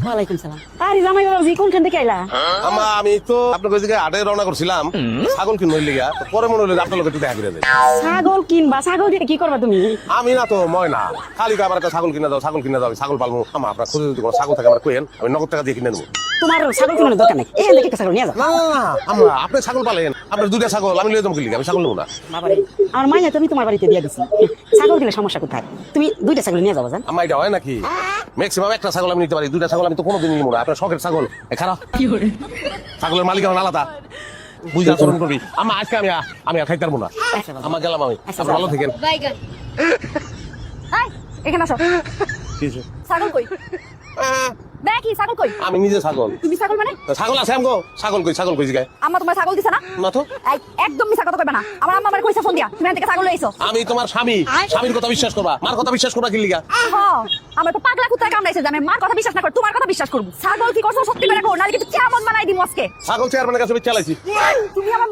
ওয়ালাইকুম সালাম। আরে জামাই বাবাজি কোনখান থেকে আইলা? আমা আমি তো আপনার ওই জায়গায় হাটে রওনা করছিলাম ছাগল কিনবো লিগা তো পরে মনে হলো যে আপনার লোক একটু দেখা করে দেয়। ছাগল কিনবা? ছাগল দিয়ে কি করবা তুমি? আমি না তো ময়না খালি আমার একটা ছাগল কিনে দাও ছাগল কিনে দাও আমি ছাগল পালবো আমা আপনার খুঁজে যদি কোনো ছাগল থাকে আমার কোয়েন আমি নগদ টাকা দিয়ে কিনে নেবো। তোমার ছাগল কেনার দরকার নেই, এখান থেকে একটা ছাগল নিয়ে যাও। না আমরা আপনি ছাগল পালেন আপনার দুইটা ছাগল আমি লিয়ে যাবো লিগা আমি ছাগল নেবো না। বাবারে আমার মাইয়া তুমি তোমার বাড়িতে দিয়ে দিছি, ছাগল দিলে সমস্যা কোথায়? তুমি দুইটা ছাগল নিয়ে যাবো জান। আমার এটা হয় নাকি ম্যাক্সিমাম একটা ছাগল আমি নিতে পারি দুইটা ছাগল আমি তো কোনোদিন নিবো না। আপনার শখের ছাগল খারাপ ছাগলের মালিক আমার আলাদা বুঝে আচরণ করবি। আমার আজকে আমি আর খাইতে পারবো না। আচ্ছা বাবা। আমার গেলাম আমি আচ্ছা, আপনি ভালো যাও। থাকেন। এখানে আসো। কিছু ছাগল কই? দেখি ছাগল কই? আমি নিজে ছাগল তুমি ছাগল মানে? ছাগল আছে আমগো ছাগল কই জিগায় আম্মা তোমার ছাগল দিছে না? না তো এই, একদম মিছা কথা কইবা না। আমার আম্মা আমারে কইছে ফোন দিয়া তুমি এখান থেকে ছাগল লইছো। আমি তোমার স্বামীর কথা বিশ্বাস করবা মার কথা বিশ্বাস করবা কি লিগা? হ্যাঁ, আমার তো পাগলা কুত্তায় কামড়াইছে যে আমি মার কথা বিশ্বাস না করে তোমার কথা বিশ্বাস করব। ছাগল কি করছো সত্যি করে কো, নালে কিন্তু কেমন বানাই দিমু আজকে। ছাগল চেয়ারম্যানের কাছে চালাইছি। তুমি আমার